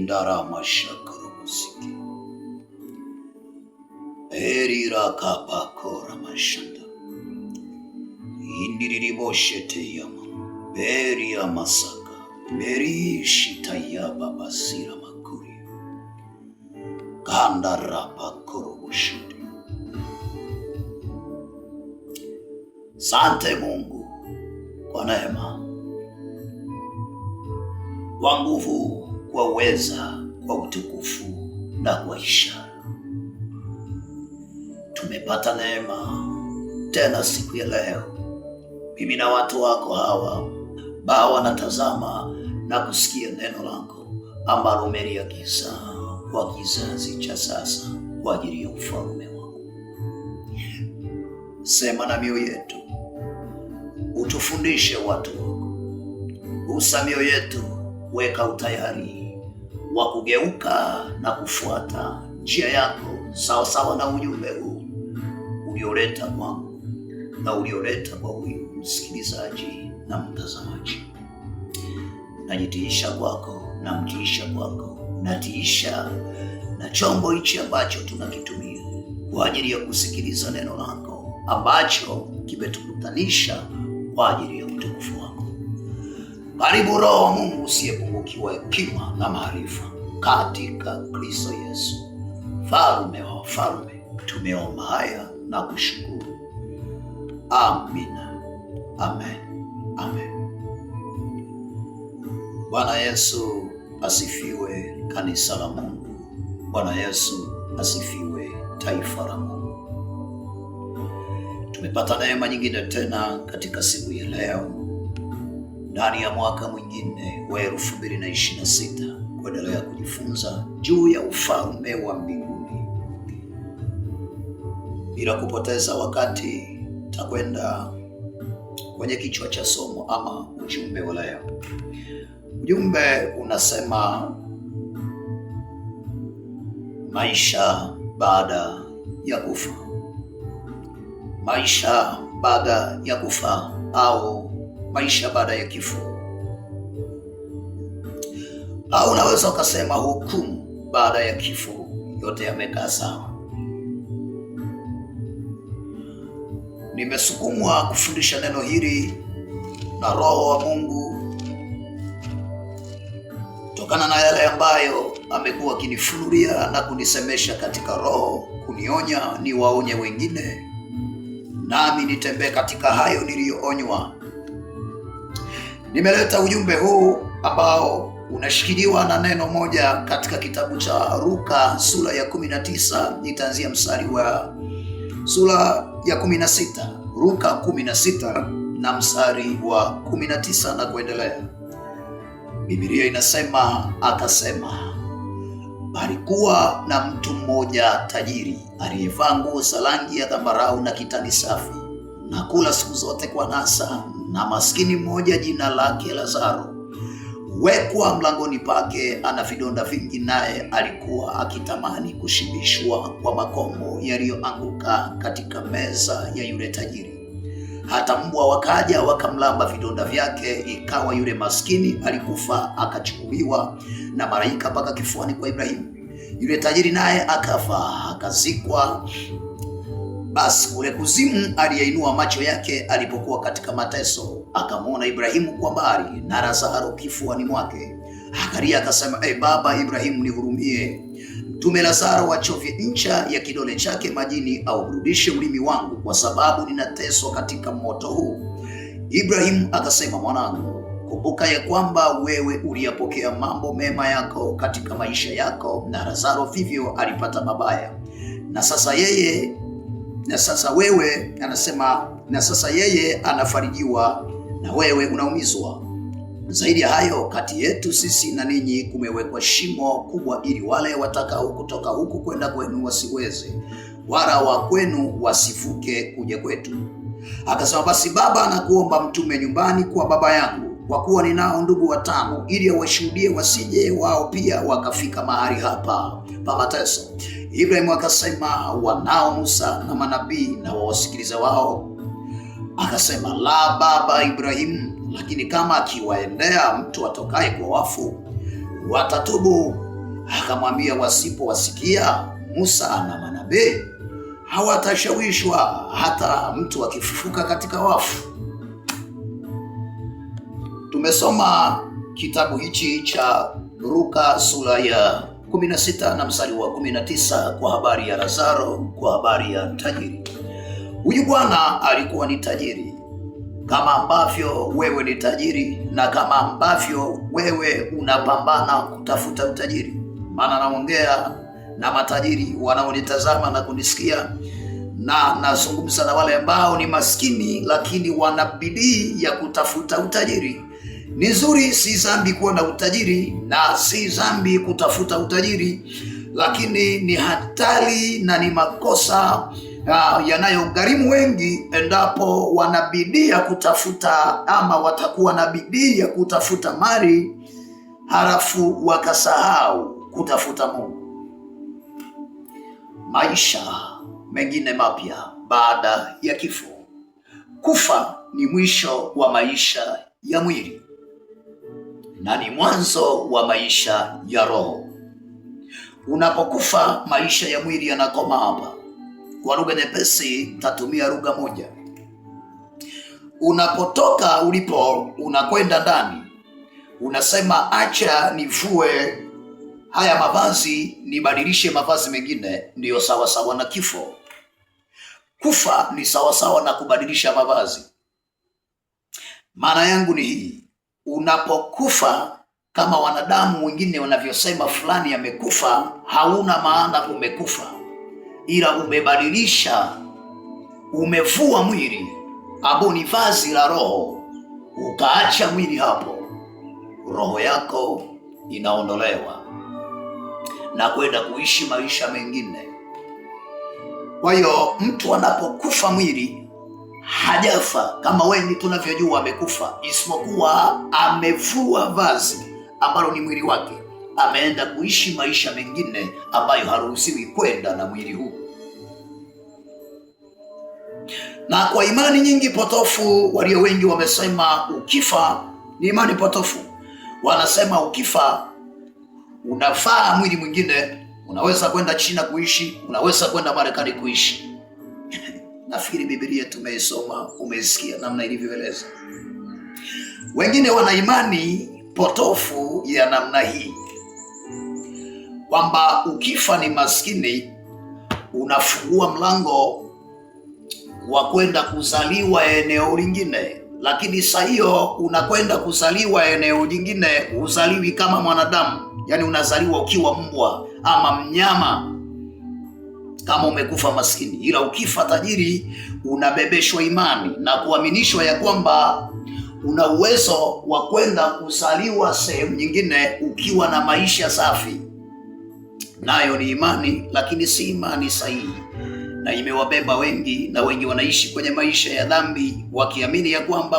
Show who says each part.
Speaker 1: indara mashakara musiki. Erira kapakora mashanda. Indiriri boshete yama. Beria masaka. Beri shitaya babasira makuri. Kanda rapa koroboshete. Sante Mungu kwa neema, kwa nguvu, kwa uweza, kwa utukufu na kwa ishara. Tumepata neema tena siku ya leo, mimi na watu wako hawa ambao wanatazama na kusikia neno lako ambalo umeliagiza kwa kizazi cha sasa kwa ajili ya ufalme wako. Sema na mioyo yetu, utufundishe watu wako, usa mioyo yetu, weka utayari wa kugeuka na kufuata njia yako sawa sawa na ujumbe huu ulioleta kwangu na ulioleta kwa huyu msikilizaji na mtazamaji. Najitiisha kwako, namtiisha kwako, natiisha na chombo hichi ambacho tunakitumia kwa ajili ya kusikiliza neno lako ambacho kimetukutanisha kwa ajili ya utukufu wako. Karibu Roho wa Mungu usiyepungukiwa hekima na maarifa, katika Kristo Yesu, Mfalme wa wafalme. Tumeomba haya na kushukuru. Amina. Amen. Amen. Bwana Yesu asifiwe, kanisa la Mungu. Bwana Yesu asifiwe, taifa la Mungu. Tumepata neema nyingine tena katika siku ya leo, ndani ya mwaka mwingine wa 2026, kuendelea kujifunza juu ya ufalme wa mbinguni. Bila kupoteza wakati, takwenda kwenye kichwa cha somo ama ujumbe wa leo. Ujumbe unasema maisha baada ya kufa. Maisha baada ya kufa au maisha baada ya kifo, au unaweza ukasema hukumu baada ya kifo. Yote yamekaa sawa. Nimesukumwa kufundisha neno hili na Roho wa Mungu kutokana na yale ambayo amekuwa akinifunulia na kunisemesha katika roho, kunionya niwaonye wengine, nami nitembee katika hayo niliyoonywa. Nimeleta ujumbe huu ambao unashikiliwa na neno moja katika kitabu cha Luka sura ya 19. Nitaanzia mstari wa sura ya 16, Luka 16 na mstari wa 19 na kuendelea. Biblia inasema, akasema, palikuwa na mtu mmoja tajiri aliyevaa nguo za rangi ya zambarau na kitani safi, na kula siku zote kwa nasa, na maskini mmoja jina lake Lazaro wekwa mlangoni pake, ana vidonda vingi, naye alikuwa akitamani kushibishwa kwa makombo yaliyoanguka katika meza ya yule tajiri. Hata mbwa wakaja wakamlamba vidonda vyake, ikawa yule maskini alikufa, akachukuliwa na malaika mpaka kifuani kwa Ibrahimu. Yule tajiri naye akafa, akazikwa. Basi kule kuzimu aliyeinua macho yake alipokuwa katika mateso, akamwona Ibrahimu kwa mbali na Lazaro kifuani mwake. Akalia akasema, Baba Ibrahimu, nihurumie, mtume Lazaro achovye ncha ya kidole chake majini, au burudishe ulimi wangu, kwa sababu ninateswa katika moto huu. Ibrahimu akasema, mwanangu, kumbuka ya kwamba wewe uliyapokea mambo mema yako katika maisha yako, na Lazaro vivyo alipata mabaya, na sasa yeye anafarijiwa na wewe unaumizwa. Zaidi ya hayo, kati yetu sisi na ninyi kumewekwa shimo kubwa, ili wale watakao kutoka huku kwenda kwenu wasiweze, wala wa kwenu wasivuke kuja kwetu. Akasema, basi Baba, nakuomba mtume nyumbani kwa baba yangu, kwa kuwa ninao ndugu 5, ili awashuhudie, wasije wao pia wakafika mahali hapa pa mateso. Ibrahimu akasema, wanao Musa na manabii, na wawasikilize wao. Akasema, la, baba Ibrahimu, lakini kama akiwaendea mtu atokaye kwa wafu, watatubu Akamwambia, wasipowasikia Musa na manabii hawatashawishwa hata mtu akifufuka katika wafu. Tumesoma kitabu hichi cha Luka sura ya 16 na mstari wa 19 kwa habari ya Lazaro, kwa habari ya tajiri. Huyu bwana alikuwa ni tajiri kama ambavyo wewe ni tajiri, na kama ambavyo wewe unapambana kutafuta utajiri. Maana naongea na matajiri wanaonitazama na kunisikia, na nazungumza na wale ambao ni maskini lakini wana bidii ya kutafuta utajiri. Ni nzuri, si dhambi kuwa na utajiri na si dhambi kutafuta utajiri, lakini ni hatari na ni makosa yanayogharimu wengi endapo wana bidii ya kutafuta, ama watakuwa na bidii ya kutafuta mali halafu wakasahau kutafuta Mungu. Maisha mengine mapya baada ya kifo. Kufa ni mwisho wa maisha ya mwili na ni mwanzo wa maisha ya roho. Unapokufa, maisha ya mwili yanakoma hapa. Kwa lugha nyepesi, tatumia lugha moja. Unapotoka ulipo, unakwenda ndani, unasema acha nivue haya mavazi nibadilishe mavazi mengine. Ndiyo sawasawa na kifo. Kufa ni sawasawa na kubadilisha mavazi. Maana yangu ni hii: unapokufa, kama wanadamu wengine wanavyosema fulani amekufa, hauna maana umekufa, ila umebadilisha, umevua mwili ambao ni vazi la roho, ukaacha mwili hapo, roho yako inaondolewa na kwenda kuishi maisha mengine. Kwa hiyo mtu anapokufa mwili hajafa kama wengi tunavyojua amekufa, isipokuwa amevua vazi ambalo ni mwili wake, ameenda kuishi maisha mengine ambayo haruhusiwi kwenda na mwili huu. Na kwa imani nyingi potofu, walio wengi wamesema ukifa, ni imani potofu. Wanasema ukifa unavaa mwili mwingine, unaweza kwenda China kuishi, unaweza kwenda Marekani kuishi. Nafikiri Biblia tumeisoma, umesikia namna ilivyoeleza. Wengine wana imani potofu ya namna hii kwamba ukifa ni maskini, unafungua mlango wa kwenda kuzaliwa eneo lingine, lakini saa hiyo unakwenda kuzaliwa eneo lingine, uzaliwi kama mwanadamu, yani unazaliwa ukiwa mbwa ama mnyama kama umekufa maskini. Ila ukifa tajiri, unabebeshwa imani na kuaminishwa ya kwamba una uwezo wa kwenda kuzaliwa sehemu nyingine ukiwa na maisha safi. Nayo ni imani, lakini si imani sahihi, na imewabeba wengi, na wengi wanaishi kwenye maisha ya dhambi wakiamini ya kwamba